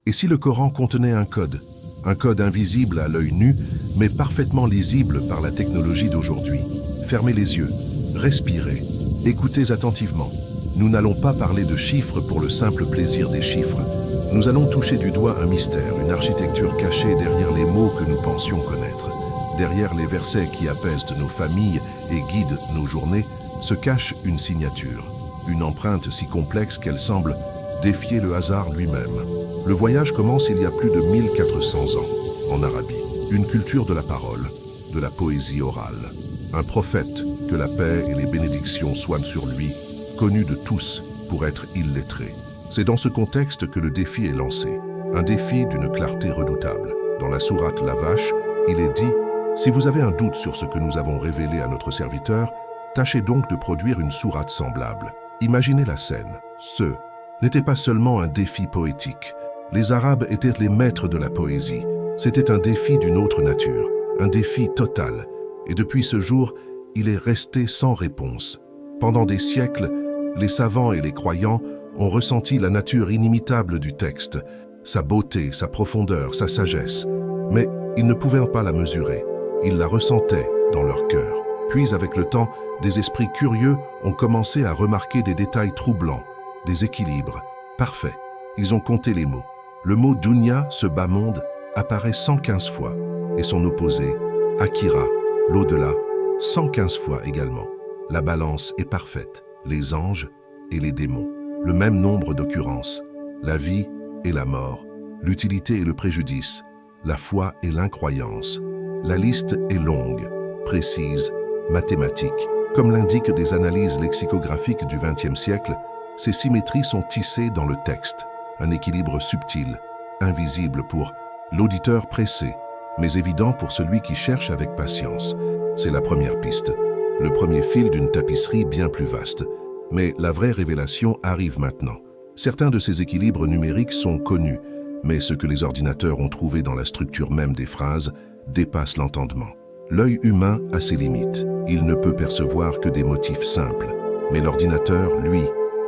Et si le Coran contenait un code invisible à l'œil nu, mais parfaitement lisible par la technologie d'aujourd'hui? Fermez les yeux, respirez, écoutez attentivement. Nous n'allons pas parler de chiffres pour le simple plaisir des chiffres. Nous allons toucher du doigt un mystère, une architecture cachée derrière les mots que nous pensions connaître. Derrière les versets qui apaisent nos familles et guident nos journées, se cache une signature, une empreinte si complexe qu'elle semble défier le hasard lui-même. Le voyage commence il y a plus de 1400 ans, en Arabie. Une culture de la parole, de la poésie orale. Un prophète, que la paix et les bénédictions soient sur lui, connu de tous pour être illettré. C'est dans ce contexte que le défi est lancé. Un défi d'une clarté redoutable. Dans la sourate La Vache, il est dit « Si vous avez un doute sur ce que nous avons révélé à notre serviteur, tâchez donc de produire une sourate semblable. » Imaginez la scène. Ce n'était pas seulement un défi poétique. Les Arabes étaient les maîtres de la poésie. C'était un défi d'une autre nature, un défi total. Et depuis ce jour, il est resté sans réponse. Pendant des siècles, les savants et les croyants ont ressenti la nature inimitable du texte, sa beauté, sa profondeur, sa sagesse. Mais ils ne pouvaient pas la mesurer. Ils la ressentaient dans leur cœur. Puis, avec le temps, des esprits curieux ont commencé à remarquer des détails troublants, des équilibres parfaits. Ils ont compté les mots. Le mot dunya, ce bas monde, apparaît 115 fois, et son opposé, akira, l'au-delà, 115 fois également. La balance est parfaite, les anges et les démons. Le même nombre d'occurrences, la vie et la mort, l'utilité et le préjudice, la foi et l'incroyance. La liste est longue, précise, mathématique. Comme l'indiquent des analyses lexicographiques du XXe siècle, ces symétries sont tissées dans le texte. Un équilibre subtil, invisible pour l'auditeur pressé, mais évident pour celui qui cherche avec patience. C'est la première piste, le premier fil d'une tapisserie bien plus vaste. Mais la vraie révélation arrive maintenant. Certains de ces équilibres numériques sont connus, mais ce que les ordinateurs ont trouvé dans la structure même des phrases dépasse l'entendement. L'œil humain a ses limites. Il ne peut percevoir que des motifs simples. Mais l'ordinateur, lui,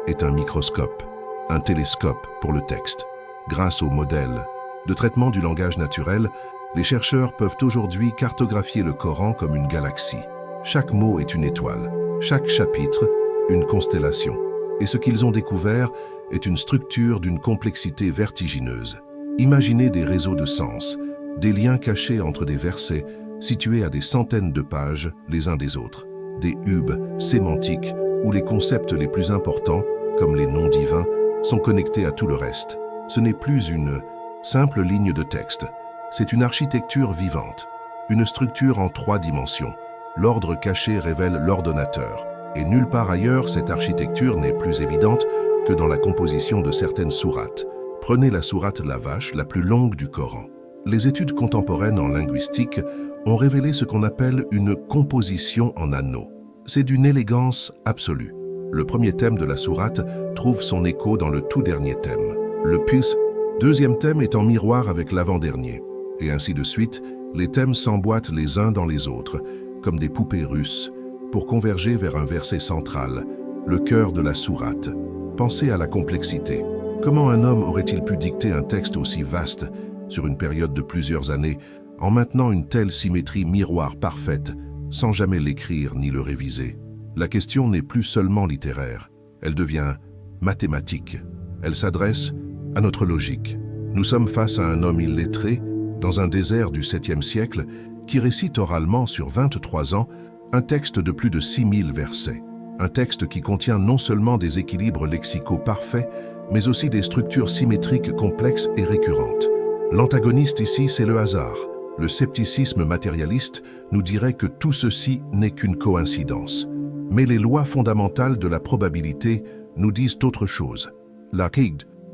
est un microscope, un télescope pour le texte. Grâce au modèle de traitement du langage naturel, les chercheurs peuvent aujourd'hui cartographier le Coran comme une galaxie. Chaque mot est une étoile, chaque chapitre, une constellation. Et ce qu'ils ont découvert est une structure d'une complexité vertigineuse. Imaginez des réseaux de sens, des liens cachés entre des versets situés à des centaines de pages les uns des autres, des hubs sémantiques où les concepts les plus importants, comme les noms divins, sont connectés à tout le reste. Ce n'est plus une simple ligne de texte, c'est une architecture vivante, une structure en 3 dimensions. L'ordre caché révèle l'ordonnateur, et nulle part ailleurs cette architecture n'est plus évidente que dans la composition de certaines sourates. Prenez la sourate La Vache, la plus longue du Coran. Les études contemporaines en linguistique ont révélé ce qu'on appelle une composition en anneaux. C'est d'une élégance absolue. Le premier thème de la sourate trouve son écho dans le tout dernier thème. Le deuxième thème est en miroir avec l'avant-dernier. Et ainsi de suite, les thèmes s'emboîtent les uns dans les autres, comme des poupées russes, pour converger vers un verset central, le cœur de la sourate. Pensez à la complexité. Comment un homme aurait-il pu dicter un texte aussi vaste, sur une période de plusieurs années, en maintenant une telle symétrie miroir parfaite, sans jamais l'écrire ni le réviser? La question n'est plus seulement littéraire, elle devient mathématique. Elle s'adresse à notre logique. Nous sommes face à un homme illettré, dans un désert du 7e siècle, qui récite oralement sur 23 ans un texte de plus de 6000 versets. Un texte qui contient non seulement des équilibres lexicaux parfaits, mais aussi des structures symétriques complexes et récurrentes. L'antagoniste ici, c'est le hasard. Le scepticisme matérialiste nous dirait que tout ceci n'est qu'une coïncidence. Mais les lois fondamentales de la probabilité nous disent autre chose. La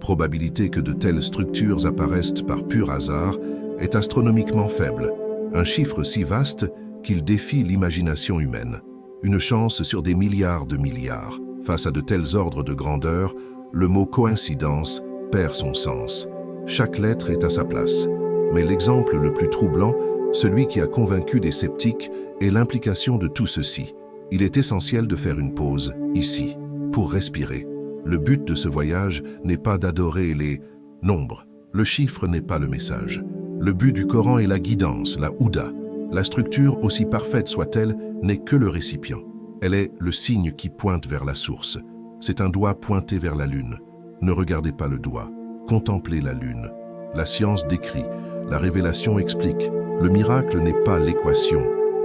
probabilité que de telles structures apparaissent par pur hasard est astronomiquement faible, un chiffre si vaste qu'il défie l'imagination humaine. Une chance sur des milliards de milliards. Face à de tels ordres de grandeur, le mot coïncidence perd son sens. Chaque lettre est à sa place. Mais l'exemple le plus troublant, celui qui a convaincu des sceptiques, est l'implication de tout ceci. Il est essentiel de faire une pause, ici, pour respirer. Le but de ce voyage n'est pas d'adorer les nombres, Le chiffre n'est pas le message. Le but du Coran est la guidance, la houda. La structure, aussi parfaite soit-elle, n'est que le récipient. Elle est le signe qui pointe vers la source. C'est un doigt pointé vers la lune. Ne regardez pas le doigt, contemplez la lune. La science décrit, la révélation explique. Le miracle n'est pas l'équation,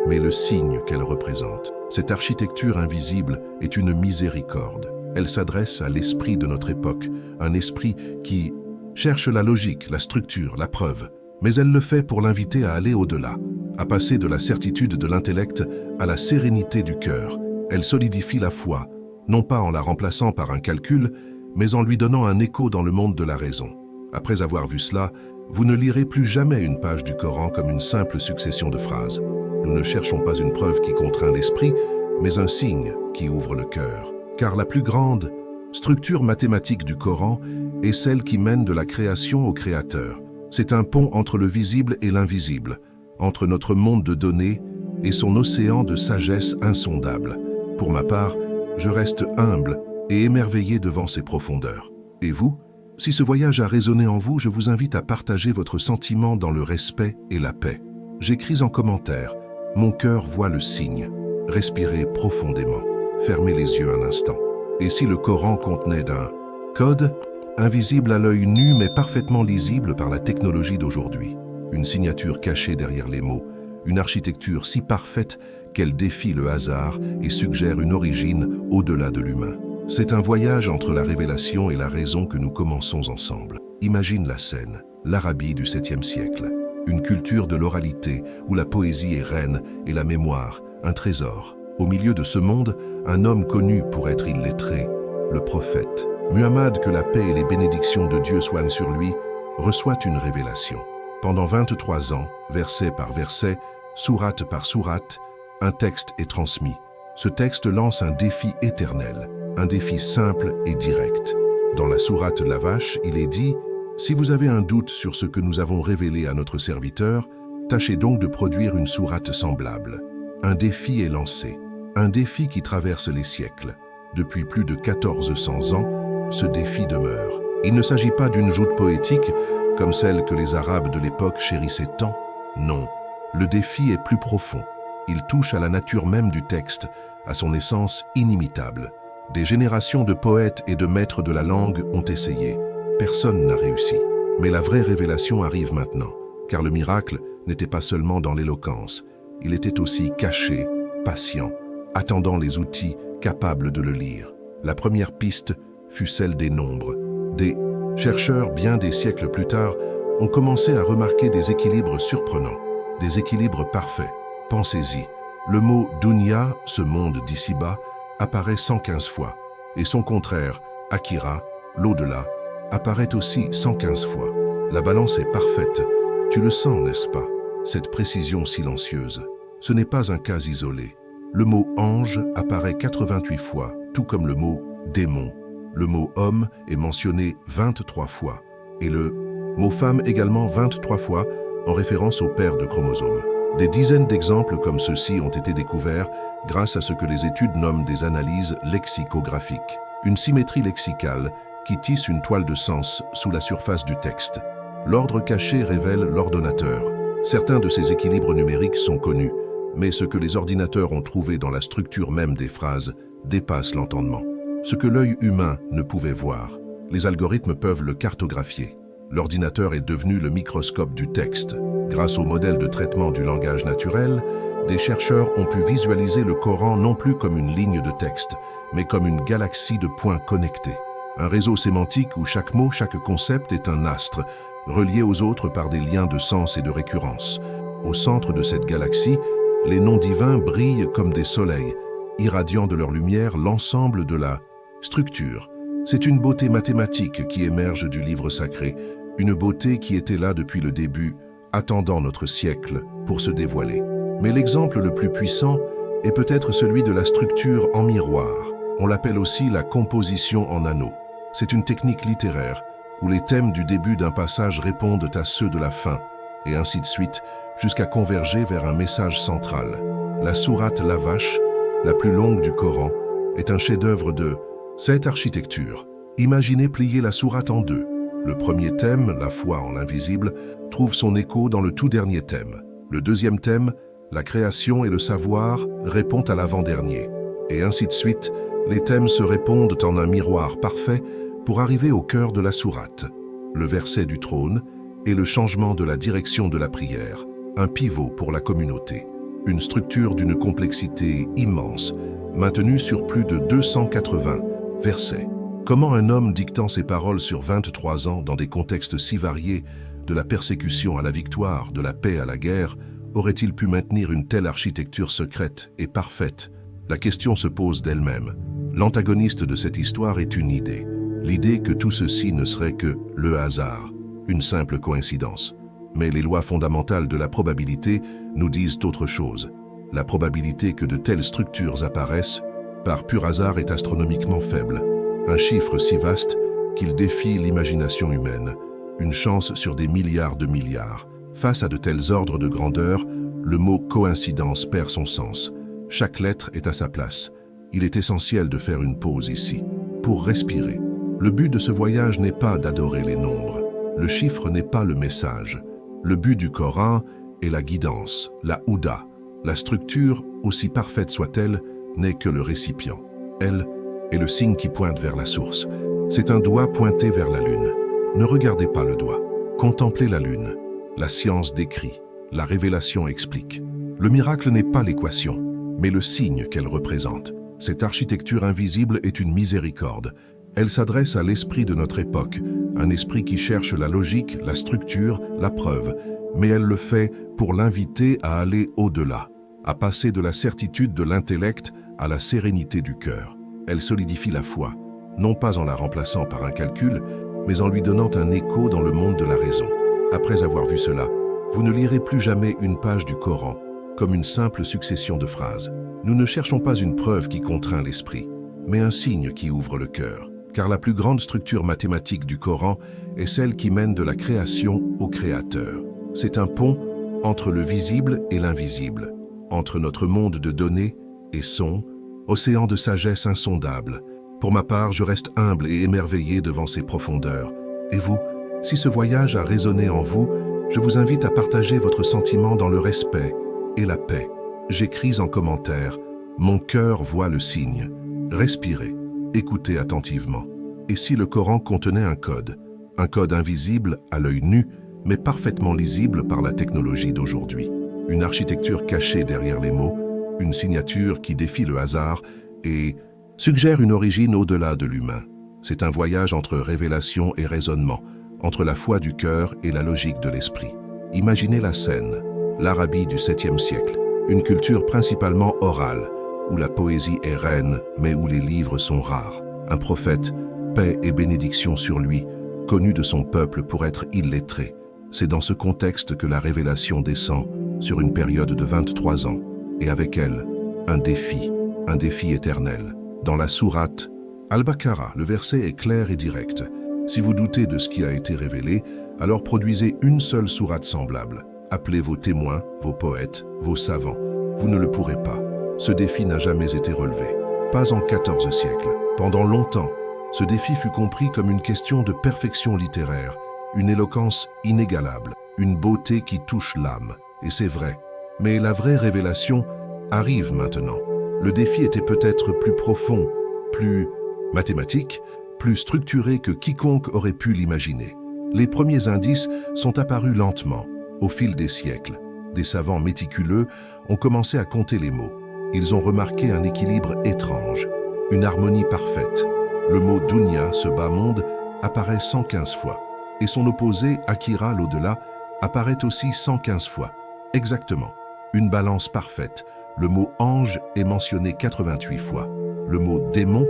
mais le signe qu'elle représente. Cette architecture invisible est une miséricorde. Elle s'adresse à l'esprit de notre époque, un esprit qui cherche la logique, la structure, la preuve. Mais elle le fait pour l'inviter à aller au-delà, à passer de la certitude de l'intellect à la sérénité du cœur. Elle solidifie la foi, non pas en la remplaçant par un calcul, mais en lui donnant un écho dans le monde de la raison. Après avoir vu cela, vous ne lirez plus jamais une page du Coran comme une simple succession de phrases. Nous ne cherchons pas une preuve qui contraint l'esprit, mais un signe qui ouvre le cœur. Car la plus grande structure mathématique du Coran est celle qui mène de la création au Créateur. C'est un pont entre le visible et l'invisible, entre notre monde de données et son océan de sagesse insondable. Pour ma part, je reste humble et émerveillé devant ses profondeurs. Et vous? Si ce voyage a résonné en vous, je vous invite à partager votre sentiment dans le respect et la paix. J'écris en commentaire, mon cœur voit le signe. Respirez profondément, fermez les yeux un instant. Et si le Coran contenait d'un code, invisible à l'œil nu mais parfaitement lisible par la technologie d'aujourd'hui, une signature cachée derrière les mots, une architecture si parfaite qu'elle défie le hasard et suggère une origine au-delà de l'humain. C'est un voyage entre la révélation et la raison que nous commençons ensemble. Imagine la scène, l'Arabie du 7e siècle, une culture de l'oralité où la poésie est reine et la mémoire, un trésor. Au milieu de ce monde, un homme connu pour être illettré, le prophète. Muhammad, que la paix et les bénédictions de Dieu soient sur lui, reçoit une révélation. Pendant 23 ans, verset par verset, sourate par sourate, un texte est transmis. Ce texte lance un défi éternel, un défi simple et direct. Dans la sourate La Vache, il est dit « Si vous avez un doute sur ce que nous avons révélé à notre serviteur, tâchez donc de produire une sourate semblable. » Un défi est lancé, un défi qui traverse les siècles. Depuis plus de 1400 ans, ce défi demeure. Il ne s'agit pas d'une joute poétique comme celle que les Arabes de l'époque chérissaient tant. Non, le défi est plus profond. Il touche à la nature même du texte, à son essence inimitable. Des générations de poètes et de maîtres de la langue ont essayé. Personne n'a réussi. Mais la vraie révélation arrive maintenant, car le miracle n'était pas seulement dans l'éloquence. Il était aussi caché, patient, attendant les outils capables de le lire. La première piste fut celle des nombres. Des chercheurs, bien des siècles plus tard, ont commencé à remarquer des équilibres surprenants, des équilibres parfaits. Pensez-y, le mot « dunya », ce monde d'ici-bas, apparaît 115 fois, et son contraire, « akira », l'au-delà, apparaît aussi 115 fois. La balance est parfaite, tu le sens, n'est-ce pas? Cette précision silencieuse, ce n'est pas un cas isolé. Le mot « ange » apparaît 88 fois, tout comme le mot « démon ». Le mot « homme » est mentionné 23 fois, et le mot « femme » également 23 fois, en référence au paire de chromosomes. Des dizaines d'exemples comme ceux-ci ont été découverts grâce à ce que les études nomment des analyses lexicographiques. Une symétrie lexicale qui tisse une toile de sens sous la surface du texte. L'ordre caché révèle l'ordonnateur. Certains de ces équilibres numériques sont connus, mais ce que les ordinateurs ont trouvé dans la structure même des phrases dépasse l'entendement. Ce que l'œil humain ne pouvait voir, les algorithmes peuvent le cartographier. L'ordinateur est devenu le microscope du texte. Grâce au modèle de traitement du langage naturel, des chercheurs ont pu visualiser le Coran non plus comme une ligne de texte, mais comme une galaxie de points connectés. Un réseau sémantique où chaque mot, chaque concept est un astre, relié aux autres par des liens de sens et de récurrence. Au centre de cette galaxie, les noms divins brillent comme des soleils, irradiant de leur lumière l'ensemble de la structure. C'est une beauté mathématique qui émerge du livre sacré, une beauté qui était là depuis le début, attendant notre siècle pour se dévoiler. Mais l'exemple le plus puissant est peut-être celui de la structure en miroir. On l'appelle aussi la composition en anneaux. C'est une technique littéraire où les thèmes du début d'un passage répondent à ceux de la fin, et ainsi de suite, jusqu'à converger vers un message central. La sourate La Vache, la plus longue du Coran, est un chef-d'œuvre de cette architecture. Imaginez plier la sourate en deux. Le premier thème, la foi en l'invisible, trouve son écho dans le tout dernier thème. Le deuxième thème, la création et le savoir, répond à l'avant-dernier. Et ainsi de suite, les thèmes se répondent en un miroir parfait pour arriver au cœur de la sourate. Le verset du trône et le changement de la direction de la prière, un pivot pour la communauté. Une structure d'une complexité immense, maintenue sur plus de 280 versets. Comment un homme dictant ses paroles sur 23 ans dans des contextes si variés, de la persécution à la victoire, de la paix à la guerre, aurait-il pu maintenir une telle architecture secrète et parfaite? La question se pose d'elle-même. L'antagoniste de cette histoire est une idée. L'idée que tout ceci ne serait que le hasard, une simple coïncidence. Mais les lois fondamentales de la probabilité nous disent autre chose. La probabilité que de telles structures apparaissent, par pur hasard, est astronomiquement faible. Un chiffre si vaste qu'il défie l'imagination humaine. Une chance sur des milliards de milliards. Face à de tels ordres de grandeur, le mot coïncidence perd son sens. Chaque lettre est à sa place. Il est essentiel de faire une pause ici, pour respirer. Le but de ce voyage n'est pas d'adorer les nombres. Le chiffre n'est pas le message. Le but du Coran est la guidance, la houda. La structure, aussi parfaite soit-elle, n'est que le récipient. Elle est le signe qui pointe vers la source. C'est un doigt pointé vers la lune. Ne regardez pas le doigt. Contemplez la lune. La science décrit, la révélation explique. Le miracle n'est pas l'équation, mais le signe qu'elle représente. Cette architecture invisible est une miséricorde. Elle s'adresse à l'esprit de notre époque, un esprit qui cherche la logique, la structure, la preuve, mais elle le fait pour l'inviter à aller au-delà, à passer de la certitude de l'intellect à la sérénité du cœur. Elle solidifie la foi, non pas en la remplaçant par un calcul, mais en lui donnant un écho dans le monde de la raison. Après avoir vu cela, vous ne lirez plus jamais une page du Coran comme une simple succession de phrases. Nous ne cherchons pas une preuve qui contraint l'esprit, mais un signe qui ouvre le cœur. Car la plus grande structure mathématique du Coran est celle qui mène de la création au Créateur. C'est un pont entre le visible et l'invisible, entre notre monde de données et sons, océan de sagesse insondable. Pour ma part, je reste humble et émerveillé devant ces profondeurs. Et vous, si ce voyage a résonné en vous, je vous invite à partager votre sentiment dans le respect et la paix. J'écris en commentaire « Mon cœur voit le signe ». Respirez, écoutez attentivement. Et si le Coran contenait un code invisible à l'œil nu, mais parfaitement lisible par la technologie d'aujourd'hui. Une architecture cachée derrière les mots, une signature qui défie le hasard et suggère une origine au-delà de l'humain. C'est un voyage entre révélation et raisonnement, entre la foi du cœur et la logique de l'esprit. Imaginez la scène, l'Arabie du 7e siècle, une culture principalement orale, où la poésie est reine, mais où les livres sont rares. Un prophète, paix et bénédiction sur lui, connu de son peuple pour être illettré. C'est dans ce contexte que la révélation descend sur une période de 23 ans, et avec elle, un défi éternel. Dans la sourate Al-Baqarah, le verset est clair et direct. Si vous doutez de ce qui a été révélé, alors produisez une seule sourate semblable. Appelez vos témoins, vos poètes, vos savants. Vous ne le pourrez pas. Ce défi n'a jamais été relevé. Pas en 14 siècles. Pendant longtemps, ce défi fut compris comme une question de perfection littéraire, une éloquence inégalable, une beauté qui touche l'âme. Et c'est vrai. Mais la vraie révélation arrive maintenant. Le défi était peut-être plus profond, plus mathématique, plus structuré que quiconque aurait pu l'imaginer. Les premiers indices sont apparus lentement, au fil des siècles. Des savants méticuleux ont commencé à compter les mots. Ils ont remarqué un équilibre étrange, une harmonie parfaite. Le mot « dunya », ce bas monde, apparaît 115 fois. Et son opposé, Akira, l'au-delà, apparaît aussi 115 fois. Exactement. Une balance parfaite. Le mot « ange » est mentionné 88 fois. Le mot « démon »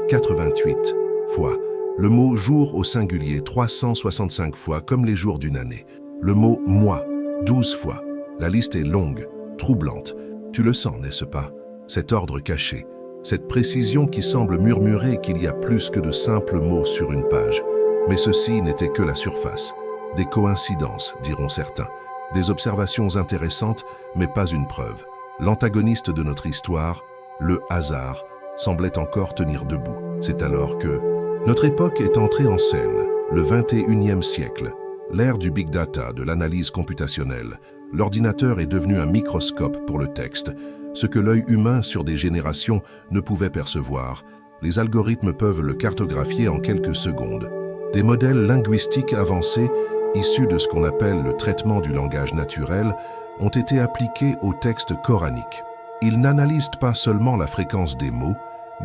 88 fois. Le mot « jour » au singulier 365 fois, comme les jours d'une année. Le mot « moi » 12 fois. La liste est longue, troublante. Tu le sens, n'est-ce pas? Cet ordre caché, cette précision qui semble murmurer qu'il y a plus que de simples mots sur une page. Mais ceci n'était que la surface. Des coïncidences, diront certains. Des observations intéressantes, mais pas une preuve. L'antagoniste de notre histoire, le hasard, semblait encore tenir debout. C'est alors que notre époque est entrée en scène. Le 21e siècle, l'ère du big data, de l'analyse computationnelle, l'ordinateur est devenu un microscope pour le texte, ce que l'œil humain sur des générations ne pouvait percevoir. Les algorithmes peuvent le cartographier en quelques secondes. Des modèles linguistiques avancés, issus de ce qu'on appelle le traitement du langage naturel, ont été appliqués au texte coranique. Ils n'analysent pas seulement la fréquence des mots,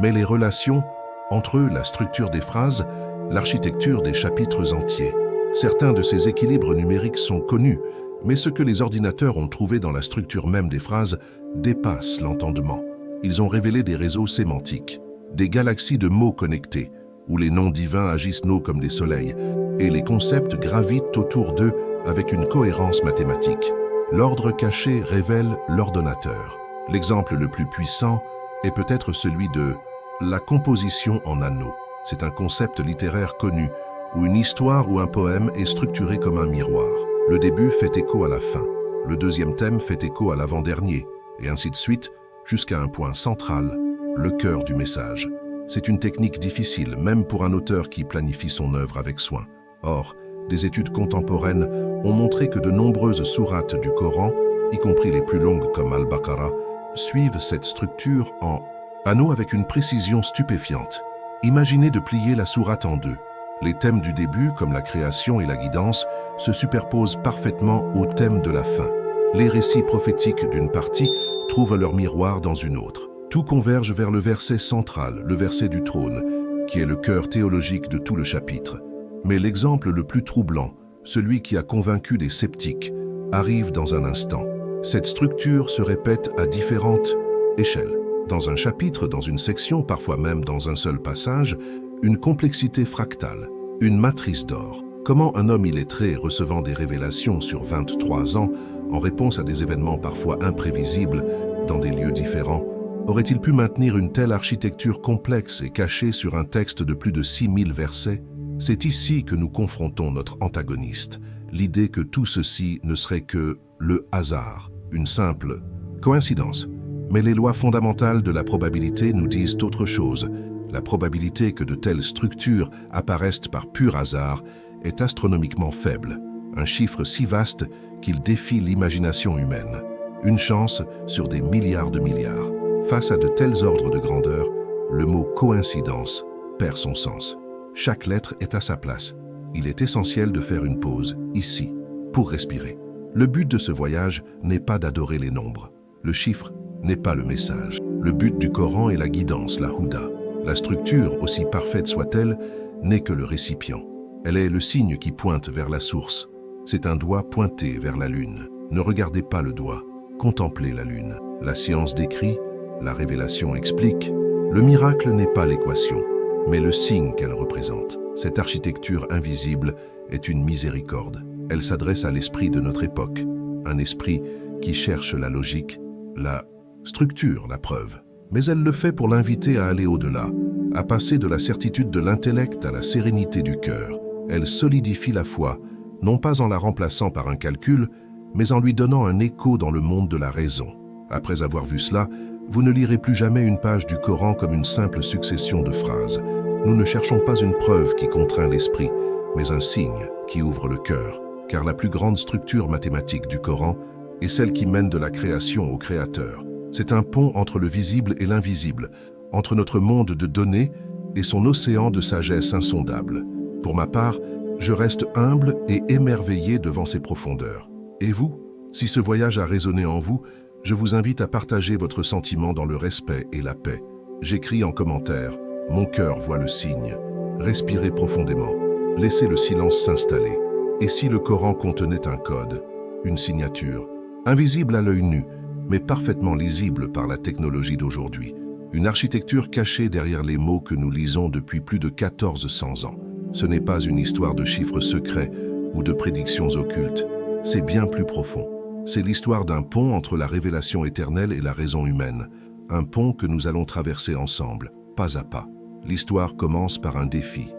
mais les relations entre eux, la structure des phrases, l'architecture des chapitres entiers. Certains de ces équilibres numériques sont connus, mais ce que les ordinateurs ont trouvé dans la structure même des phrases dépasse l'entendement. Ils ont révélé des réseaux sémantiques, des galaxies de mots connectés, où les noms divins agissent comme des soleils, et les concepts gravitent autour d'eux avec une cohérence mathématique. L'ordre caché révèle l'ordonnateur. L'exemple le plus puissant est peut-être celui de la composition en anneaux. C'est un concept littéraire connu, où une histoire ou un poème est structuré comme un miroir. Le début fait écho à la fin, le deuxième thème fait écho à l'avant-dernier, et ainsi de suite, jusqu'à un point central, le cœur du message. C'est une technique difficile, même pour un auteur qui planifie son œuvre avec soin. Or, des études contemporaines ont montré que de nombreuses sourates du Coran, y compris les plus longues comme Al-Baqarah, suivent cette structure en anneaux avec une précision stupéfiante. Imaginez de plier la sourate en deux. Les thèmes du début, comme la création et la guidance, se superposent parfaitement aux thèmes de la fin. Les récits prophétiques d'une partie trouvent leur miroir dans une autre. Tout converge vers le verset central, le verset du trône, qui est le cœur théologique de tout le chapitre. Mais l'exemple le plus troublant, celui qui a convaincu des sceptiques, arrive dans un instant. Cette structure se répète à différentes échelles. Dans un chapitre, dans une section, parfois même dans un seul passage, une complexité fractale, une matrice d'or. Comment un homme illettré recevant des révélations sur 23 ans, en réponse à des événements parfois imprévisibles, dans des lieux différents, aurait-il pu maintenir une telle architecture complexe et cachée sur un texte de plus de 6000 versets? C'est ici que nous confrontons notre antagoniste, l'idée que tout ceci ne serait que le hasard, une simple coïncidence. Mais les lois fondamentales de la probabilité nous disent autre chose. La probabilité que de telles structures apparaissent par pur hasard est astronomiquement faible, un chiffre si vaste qu'il défie l'imagination humaine. Une chance sur des milliards de milliards. Face à de tels ordres de grandeur, le mot coïncidence perd son sens. Chaque lettre est à sa place. Il est essentiel de faire une pause, ici, pour respirer. Le but de ce voyage n'est pas d'adorer les nombres. Le chiffre n'est pas le message. Le but du Coran est la guidance, la Houda. La structure, aussi parfaite soit-elle, n'est que le récipient. Elle est le signe qui pointe vers la source. C'est un doigt pointé vers la lune. Ne regardez pas le doigt, contemplez la lune. La science décrit, la révélation explique. Le miracle n'est pas l'équation, mais le signe qu'elle représente. Cette architecture invisible est une miséricorde. Elle s'adresse à l'esprit de notre époque, un esprit qui cherche la logique, la structure, la preuve. Mais elle le fait pour l'inviter à aller au-delà, à passer de la certitude de l'intellect à la sérénité du cœur. Elle solidifie la foi, non pas en la remplaçant par un calcul, mais en lui donnant un écho dans le monde de la raison. Après avoir vu cela, vous ne lirez plus jamais une page du Coran comme une simple succession de phrases. Nous ne cherchons pas une preuve qui contraint l'esprit, mais un signe qui ouvre le cœur, car la plus grande structure mathématique du Coran est celle qui mène de la création au Créateur. C'est un pont entre le visible et l'invisible, entre notre monde de données et son océan de sagesse insondable. Pour ma part, je reste humble et émerveillé devant ces profondeurs. Et vous, si ce voyage a résonné en vous, je vous invite à partager votre sentiment dans le respect et la paix. J'écris en commentaire, mon cœur voit le signe. Respirez profondément, laissez le silence s'installer. Et si le Coran contenait un code, une signature, invisible à l'œil nu, mais parfaitement lisible par la technologie d'aujourd'hui, une architecture cachée derrière les mots que nous lisons depuis plus de 1400 ans. Ce n'est pas une histoire de chiffres secrets ou de prédictions occultes, c'est bien plus profond. C'est l'histoire d'un pont entre la révélation éternelle et la raison humaine, un pont que nous allons traverser ensemble, pas à pas. L'histoire commence par un défi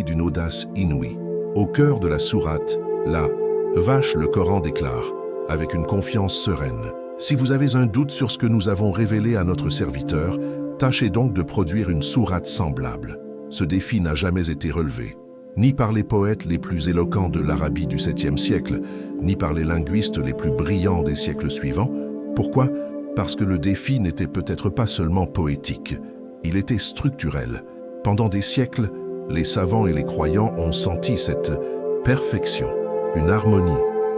d'une audace inouïe. Au cœur de la sourate, la vache, le Coran déclare, avec une confiance sereine: si vous avez un doute sur ce que nous avons révélé à notre serviteur, tâchez donc de produire une sourate semblable. Ce défi n'a jamais été relevé. ni par les poètes les plus éloquents de l'Arabie du 7e siècle, ni par les linguistes les plus brillants des siècles suivants. Pourquoi? Parce que le défi n'était peut-être pas seulement poétique, il était structurel. Pendant des siècles, les savants et les croyants ont senti cette perfection, une harmonie,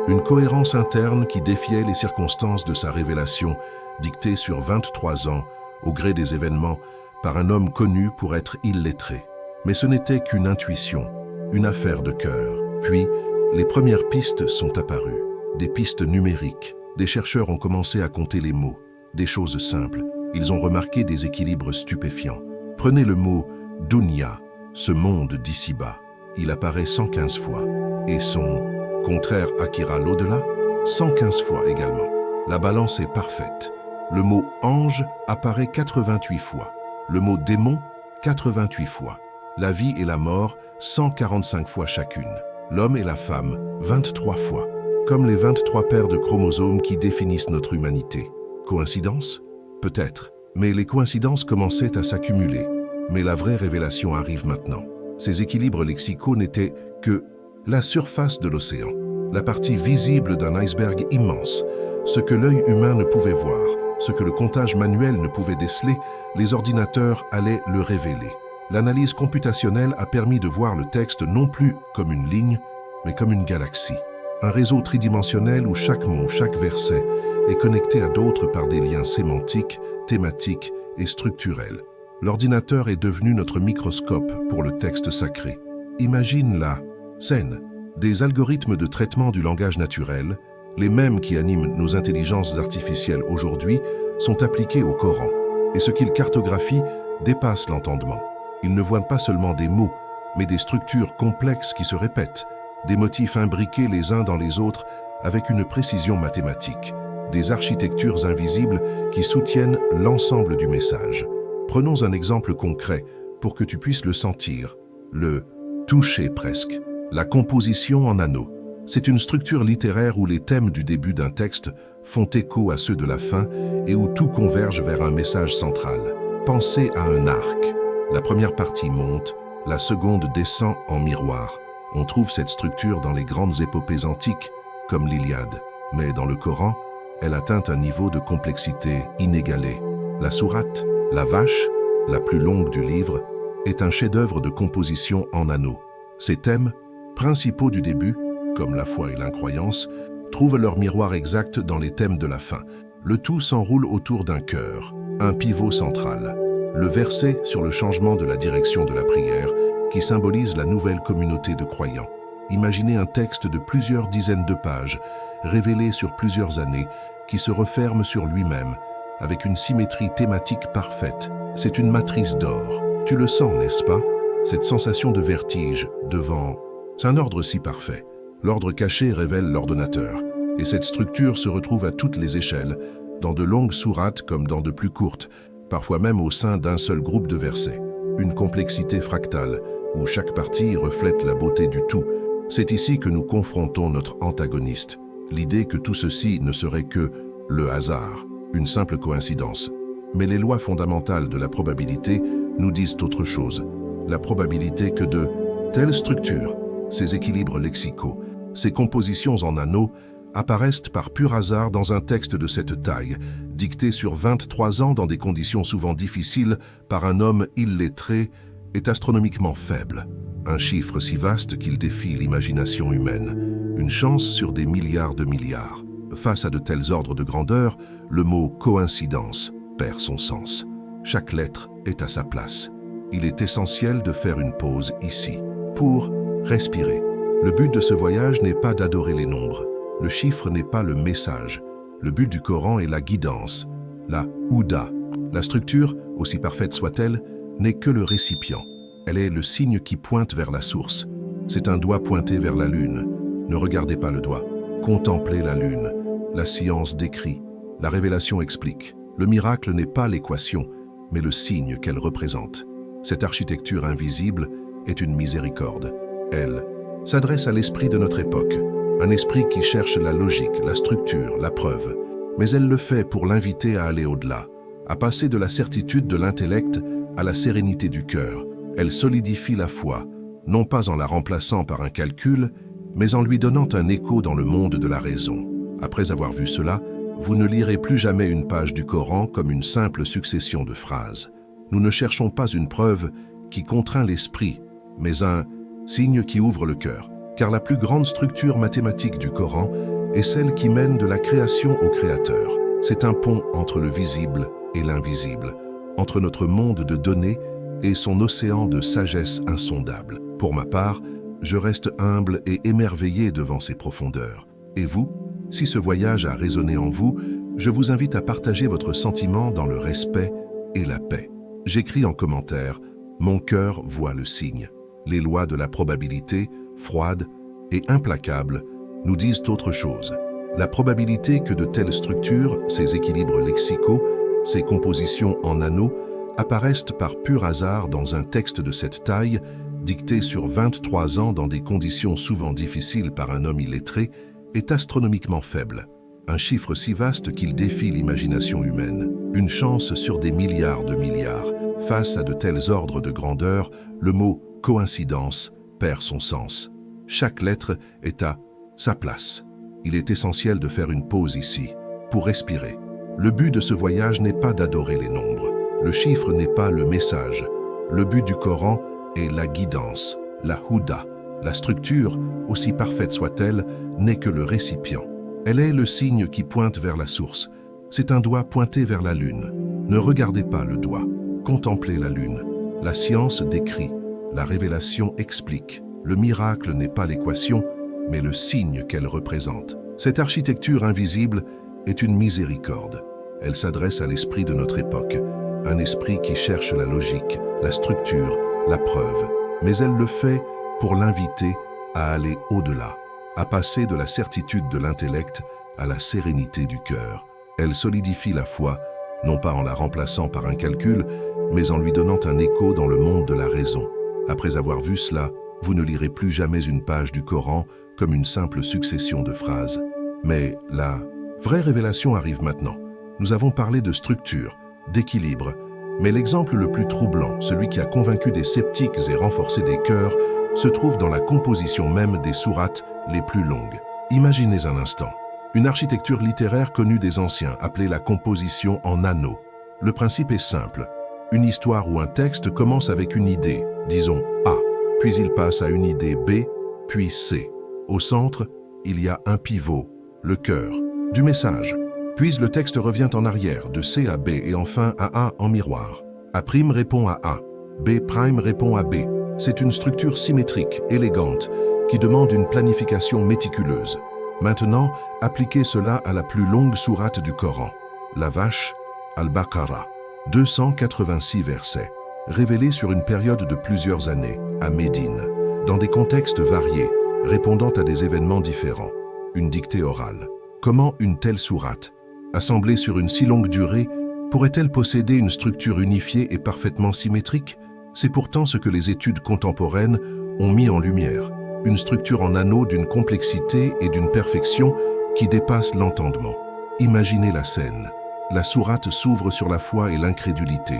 une cohérence interne qui défiait les circonstances de sa révélation, dictée sur 23 ans, au gré des événements, par un homme connu pour être illettré. Mais ce n'était qu'une intuition, une affaire de cœur. Puis, les premières pistes sont apparues, des pistes numériques. Des chercheurs ont commencé à compter les mots, des choses simples. Ils ont remarqué des équilibres stupéfiants. Prenez le mot « dunya », ce monde d'ici-bas. Il apparaît 115 fois. Et son contraire Akira, l'au-delà, 115 fois également. La balance est parfaite. Le mot « ange » apparaît 88 fois. Le mot « démon » 88 fois. La vie et la mort 145 fois chacune. L'homme et la femme 23 fois. Comme les 23 paires de chromosomes qui définissent notre humanité. Coïncidence? Peut-être. Mais les coïncidences commençaient à s'accumuler. Mais la vraie révélation arrive maintenant. Ces équilibres lexicaux n'étaient que la surface de l'océan, la partie visible d'un iceberg immense. Ce que l'œil humain ne pouvait voir, ce que le comptage manuel ne pouvait déceler, les ordinateurs allaient le révéler. L'analyse computationnelle a permis de voir le texte non plus comme une ligne, mais comme une galaxie. Un réseau tridimensionnel où chaque mot, chaque verset est connecté à d'autres par des liens sémantiques, thématiques et structurels. L'ordinateur est devenu notre microscope pour le texte sacré. Imagine la scène. Des algorithmes de traitement du langage naturel, les mêmes qui animent nos intelligences artificielles aujourd'hui, sont appliqués au Coran. Et ce qu'ils cartographient dépasse l'entendement. Ils ne voient pas seulement des mots, mais des structures complexes qui se répètent, des motifs imbriqués les uns dans les autres avec une précision mathématique, des architectures invisibles qui soutiennent l'ensemble du message. Prenons un exemple concret pour que tu puisses le sentir, le toucher presque, la composition en anneaux. C'est une structure littéraire où les thèmes du début d'un texte font écho à ceux de la fin et où tout converge vers un message central. Pensez à un arc. La première partie monte, la seconde descend en miroir. On trouve cette structure dans les grandes épopées antiques, comme l'Iliade. Mais dans le Coran, elle atteint un niveau de complexité inégalé. La sourate, la vache, la plus longue du livre, est un chef-d'œuvre de composition en anneaux. Ces thèmes, principaux du début, comme la foi et l'incroyance, trouvent leur miroir exact dans les thèmes de la fin. Le tout s'enroule autour d'un cœur, un pivot central. Le verset sur le changement de la direction de la prière, qui symbolise la nouvelle communauté de croyants. Imaginez un texte de plusieurs dizaines de pages, révélé sur plusieurs années, qui se referme sur lui-même, avec une symétrie thématique parfaite. C'est une matrice d'or. Tu le sens, n'est-ce pas? Cette sensation de vertige devant un ordre si parfait. L'ordre caché révèle l'ordonnateur, et cette structure se retrouve à toutes les échelles, dans de longues sourates comme dans de plus courtes, parfois même au sein d'un seul groupe de versets. Une complexité fractale, où chaque partie reflète la beauté du tout. C'est ici que nous confrontons notre antagoniste. L'idée que tout ceci ne serait que le hasard, une simple coïncidence. Mais les lois fondamentales de la probabilité nous disent autre chose. La probabilité que de telles structures, ces équilibres lexicaux, ces compositions en anneaux, apparaissent par pur hasard dans un texte de cette taille, dicté sur 23 ans dans des conditions souvent difficiles par un homme illettré, est astronomiquement faible. Un chiffre si vaste qu'il défie l'imagination humaine. Une chance sur des milliards de milliards. Face à de tels ordres de grandeur, le mot « coïncidence » perd son sens. Chaque lettre est à sa place. Il est essentiel de faire une pause ici, pour respirer. Le but de ce voyage n'est pas d'adorer les nombres. Le chiffre n'est pas le message. Le but du Coran est la guidance, la Houda. La structure, aussi parfaite soit-elle, n'est que le récipient. Elle est le signe qui pointe vers la source. C'est un doigt pointé vers la lune. Ne regardez pas le doigt. Contemplez la lune. La science décrit. La révélation explique. Le miracle n'est pas l'équation, mais le signe qu'elle représente. Cette architecture invisible est une miséricorde. Elle s'adresse à l'esprit de notre époque, un esprit qui cherche la logique, la structure, la preuve. Mais elle le fait pour l'inviter à aller au-delà, à passer de la certitude de l'intellect à la sérénité du cœur. Elle solidifie la foi, non pas en la remplaçant par un calcul, mais en lui donnant un écho dans le monde de la raison. Après avoir vu cela, vous ne lirez plus jamais une page du Coran comme une simple succession de phrases. Nous ne cherchons pas une preuve qui contraint l'esprit, mais un signe qui ouvre le cœur, car la plus grande structure mathématique du Coran est celle qui mène de la création au Créateur. C'est un pont entre le visible et l'invisible, entre notre monde de données et son océan de sagesse insondable. Pour ma part, je reste humble et émerveillé devant ces profondeurs. Et vous, si ce voyage a résonné en vous, je vous invite à partager votre sentiment dans le respect et la paix. J'écris en commentaire, mon cœur voit le signe. Les lois de la probabilité, froides et implacables, nous disent autre chose. La probabilité que de telles structures, ces équilibres lexicaux, ces compositions en anneaux, apparaissent par pur hasard dans un texte de cette taille, dicté sur 23 ans dans des conditions souvent difficiles par un homme illettré, est astronomiquement faible. Un chiffre si vaste qu'il défie l'imagination humaine. Une chance sur des milliards de milliards. Face à de tels ordres de grandeur, le mot « coïncidence » perd son sens. Chaque lettre est à sa place. Il est essentiel de faire une pause ici, pour respirer. Le but de ce voyage n'est pas d'adorer les nombres. Le chiffre n'est pas le message. Le but du Coran est la guidance, la houda. La structure, aussi parfaite soit-elle, n'est que le récipient. Elle est le signe qui pointe vers la source. C'est un doigt pointé vers la lune. Ne regardez pas le doigt. Contemplez la lune. La science décrit. La révélation explique. Le miracle n'est pas l'équation, mais le signe qu'elle représente. Cette architecture invisible est une miséricorde. Elle s'adresse à l'esprit de notre époque, un esprit qui cherche la logique, la structure, la preuve. Mais elle le fait pour l'inviter à aller au-delà, à passer de la certitude de l'intellect à la sérénité du cœur. Elle solidifie la foi, non pas en la remplaçant par un calcul, mais en lui donnant un écho dans le monde de la raison. Après avoir vu cela, vous ne lirez plus jamais une page du Coran comme une simple succession de phrases. Mais la vraie révélation arrive maintenant. Nous avons parlé de structure, d'équilibre, mais l'exemple le plus troublant, celui qui a convaincu des sceptiques et renforcé des cœurs, se trouve dans la composition même des sourates les plus longues. Imaginez un instant, une architecture littéraire connue des anciens, appelée la composition en anneaux. Le principe est simple. Une histoire ou un texte commence avec une idée, disons A, puis il passe à une idée B, puis C. Au centre, il y a un pivot, le cœur, du message. Puis le texte revient en arrière, de C à B et enfin à A en miroir. A' répond à A, B' répond à B. C'est une structure symétrique, élégante, qui demande une planification méticuleuse. Maintenant, appliquez cela à la plus longue sourate du Coran, la vache, Al-Baqarah, 286 versets, révélés sur une période de plusieurs années, à Médine, dans des contextes variés, répondant à des événements différents. Une dictée orale. Comment une telle sourate, assemblée sur une si longue durée, pourrait-elle posséder une structure unifiée et parfaitement symétrique? C'est pourtant ce que les études contemporaines ont mis en lumière. Une structure en anneaux d'une complexité et d'une perfection qui dépasse l'entendement. Imaginez la scène. La sourate s'ouvre sur la foi et l'incrédulité.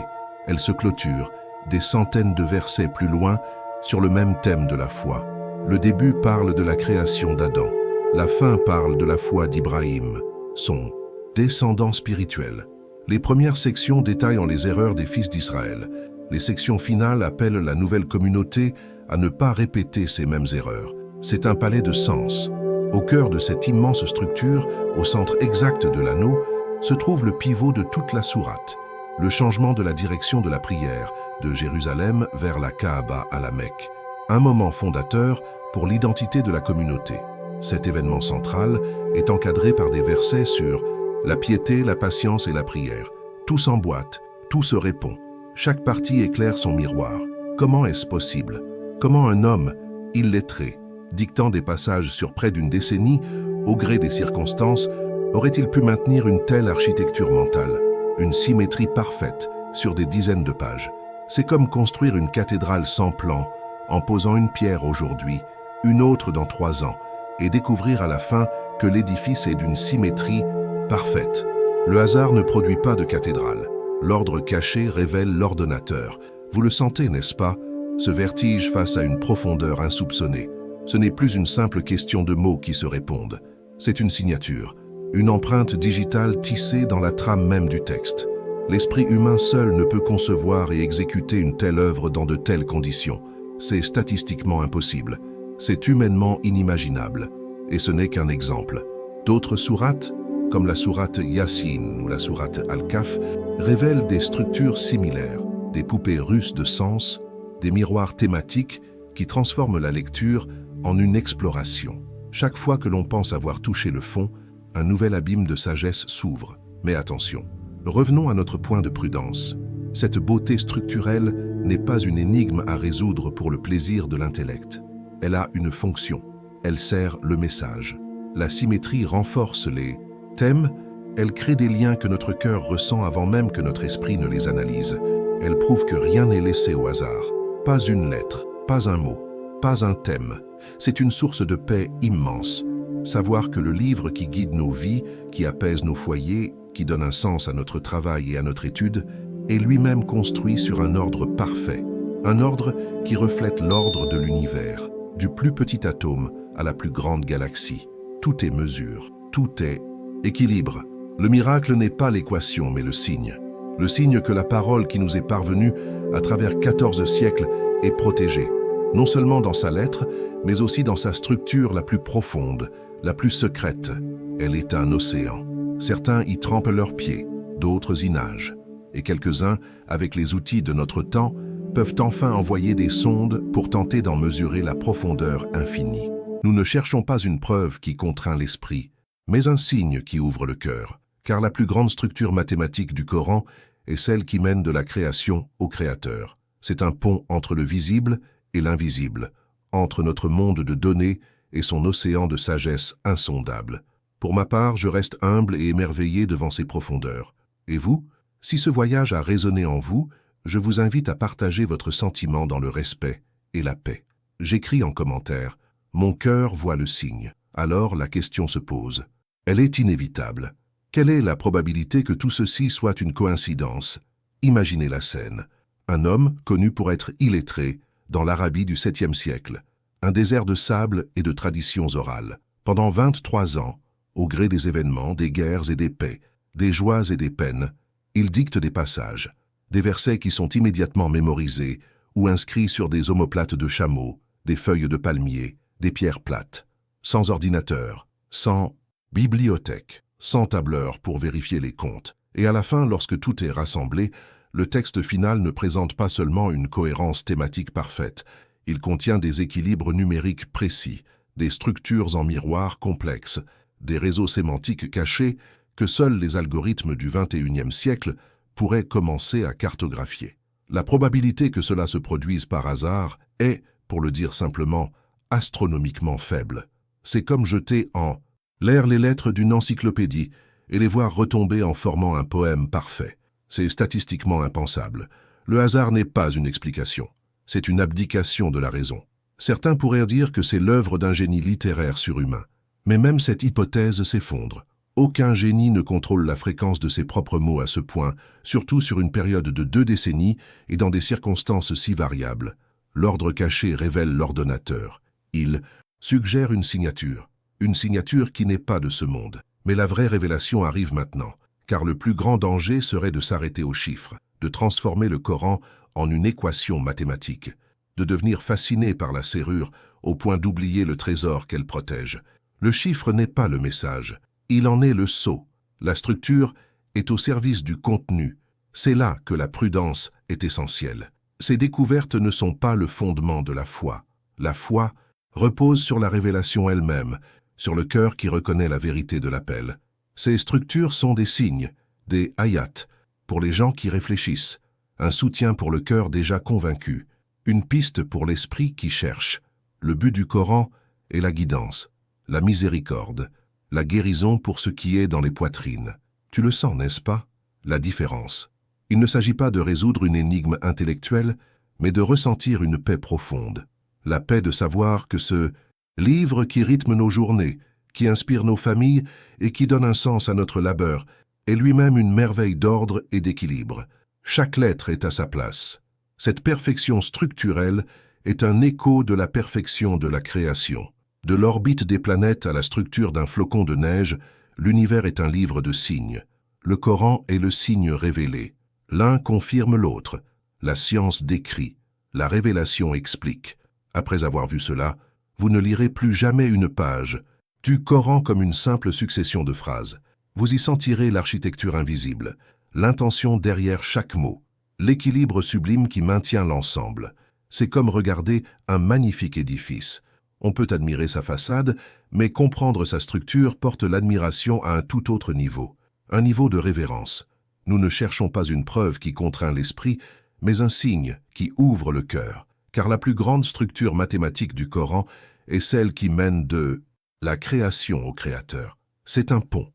Elle se clôture, des centaines de versets plus loin, sur le même thème de la foi. Le début parle de la création d'Adam. La fin parle de la foi d'Ibrahim, son descendant spirituel. Les premières sections détaillent les erreurs des fils d'Israël. Les sections finales appellent la nouvelle communauté à ne pas répéter ces mêmes erreurs. C'est un palais de sens. Au cœur de cette immense structure, au centre exact de l'anneau, se trouve le pivot de toute la sourate, le changement de la direction de la prière, de Jérusalem vers la Kaaba à la Mecque. Un moment fondateur pour l'identité de la communauté. Cet événement central est encadré par des versets sur la piété, la patience et la prière. Tout s'emboîte, tout se répond. Chaque partie éclaire son miroir. Comment est-ce possible? Comment un homme, illettré, dictant des passages sur près d'une décennie, au gré des circonstances, aurait-il pu maintenir une telle architecture mentale, une symétrie parfaite sur des dizaines de pages? C'est comme construire une cathédrale sans plan, en posant une pierre aujourd'hui, une autre dans 3 ans, et découvrir à la fin que l'édifice est d'une symétrie parfaite. Le hasard ne produit pas de cathédrale. L'ordre caché révèle l'ordonnateur. Vous le sentez, n'est-ce pas? ce vertige face à une profondeur insoupçonnée. Ce n'est plus une simple question de mots qui se répondent. C'est une signature, une empreinte digitale tissée dans la trame même du texte. L'esprit humain seul ne peut concevoir et exécuter une telle œuvre dans de telles conditions. C'est statistiquement impossible. C'est humainement inimaginable. Et ce n'est qu'un exemple. D'autres sourates, comme la sourate Yassine ou la sourate Al-Kahf, révèlent des structures similaires, des poupées russes de sens, des miroirs thématiques qui transforment la lecture en une exploration. Chaque fois que l'on pense avoir touché le fond, un nouvel abîme de sagesse s'ouvre. Mais attention, revenons à notre point de prudence. Cette beauté structurelle n'est pas une énigme à résoudre pour le plaisir de l'intellect. Elle a une fonction. Elle sert le message. La symétrie renforce les thèmes, elle crée des liens que notre cœur ressent avant même que notre esprit ne les analyse. Elle prouve que rien n'est laissé au hasard. Pas une lettre, pas un mot, pas un thème. C'est une source de paix immense. Savoir que le livre qui guide nos vies, qui apaise nos foyers, qui donne un sens à notre travail et à notre étude, est lui-même construit sur un ordre parfait. Un ordre qui reflète l'ordre de l'univers, du plus petit atome à la plus grande galaxie. Tout est mesure, tout est équilibre. Le miracle n'est pas l'équation, mais le signe. Le signe que la parole qui nous est parvenue à travers 14 siècles est protégée, non seulement dans sa lettre, mais aussi dans sa structure la plus profonde, la plus secrète. Elle est un océan. Certains y trempent leurs pieds, d'autres y nagent. Et quelques-uns, avec les outils de notre temps, peuvent enfin envoyer des sondes pour tenter d'en mesurer la profondeur infinie. Nous ne cherchons pas une preuve qui contraint l'esprit, mais un signe qui ouvre le cœur, car la plus grande structure mathématique du Coran est celle qui mène de la création au Créateur. C'est un pont entre le visible et l'invisible, entre notre monde de données et son océan de sagesse insondable. Pour ma part, je reste humble et émerveillé devant ces profondeurs. Et vous? Si ce voyage a résonné en vous, je vous invite à partager votre sentiment dans le respect et la paix. J'écris en commentaire « Mon cœur voit le signe ». Alors la question se pose. Elle est inévitable. Quelle est la probabilité que tout ceci soit une coïncidence? Imaginez la scène. Un homme, connu pour être illettré, dans l'Arabie du 7e siècle. Un désert de sable et de traditions orales. Pendant 23 ans, au gré des événements, des guerres et des paix, des joies et des peines, il dicte des passages, des versets qui sont immédiatement mémorisés ou inscrits sur des omoplates de chameau, des feuilles de palmier, des pierres plates, sans ordinateur, sans bibliothèque, sans tableur pour vérifier les comptes. Et à la fin, lorsque tout est rassemblé, le texte final ne présente pas seulement une cohérence thématique parfaite, il contient des équilibres numériques précis, des structures en miroir complexes, des réseaux sémantiques cachés que seuls les algorithmes du XXIe siècle pourraient commencer à cartographier. La probabilité que cela se produise par hasard est, pour le dire simplement, astronomiquement faible. C'est comme jeter en l'air les lettres d'une encyclopédie et les voir retomber en formant un poème parfait. C'est statistiquement impensable. Le hasard n'est pas une explication. C'est une abdication de la raison. Certains pourraient dire que c'est l'œuvre d'un génie littéraire surhumain. Mais même cette hypothèse s'effondre. Aucun génie ne contrôle la fréquence de ses propres mots à ce point, surtout sur une période de 2 décennies et dans des circonstances si variables. L'ordre caché révèle l'ordonnateur. Il suggère une signature qui n'est pas de ce monde. Mais la vraie révélation arrive maintenant, car le plus grand danger serait de s'arrêter aux chiffres, de transformer le Coran en une équation mathématique, de devenir fasciné par la serrure au point d'oublier le trésor qu'elle protège. Le chiffre n'est pas le message, il en est le sceau. La structure est au service du contenu. C'est là que la prudence est essentielle. Ces découvertes ne sont pas le fondement de la foi. La foi repose sur la révélation elle-même, sur le cœur qui reconnaît la vérité de l'appel. Ces structures sont des signes, des ayats, pour les gens qui réfléchissent, un soutien pour le cœur déjà convaincu, une piste pour l'esprit qui cherche. Le but du Coran est la guidance, la miséricorde, la guérison pour ce qui est dans les poitrines. Tu le sens, n'est-ce pas? La différence. Il ne s'agit pas de résoudre une énigme intellectuelle, mais de ressentir une paix profonde. La paix de savoir que ce livre qui rythme nos journées, qui inspire nos familles et qui donne un sens à notre labeur, est lui-même une merveille d'ordre et d'équilibre. Chaque lettre est à sa place. Cette perfection structurelle est un écho de la perfection de la création. De l'orbite des planètes à la structure d'un flocon de neige, l'univers est un livre de signes. Le Coran est le signe révélé. L'un confirme l'autre. La science décrit. La révélation explique. Après avoir vu cela, vous ne lirez plus jamais une page du Coran comme une simple succession de phrases. Vous y sentirez l'architecture invisible, l'intention derrière chaque mot, l'équilibre sublime qui maintient l'ensemble. C'est comme regarder un magnifique édifice. On peut admirer sa façade, mais comprendre sa structure porte l'admiration à un tout autre niveau, un niveau de révérence. Nous ne cherchons pas une preuve qui contraint l'esprit, mais un signe qui ouvre le cœur, car la plus grande structure mathématique du Coran est celle qui mène de la création au Créateur. C'est un pont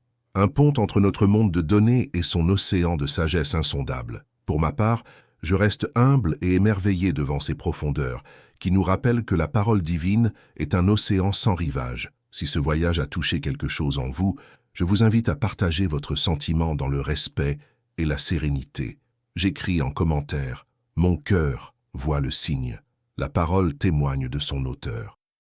entre notre monde de données et son océan de sagesse insondable. Pour ma part, je reste humble et émerveillé devant ces profondeurs, qui nous rappellent que la parole divine est un océan sans rivage. Si ce voyage a touché quelque chose en vous, je vous invite à partager votre sentiment dans le respect et la sérénité. J'écris en commentaire « Mon cœur voit le signe ». La parole témoigne de son auteur.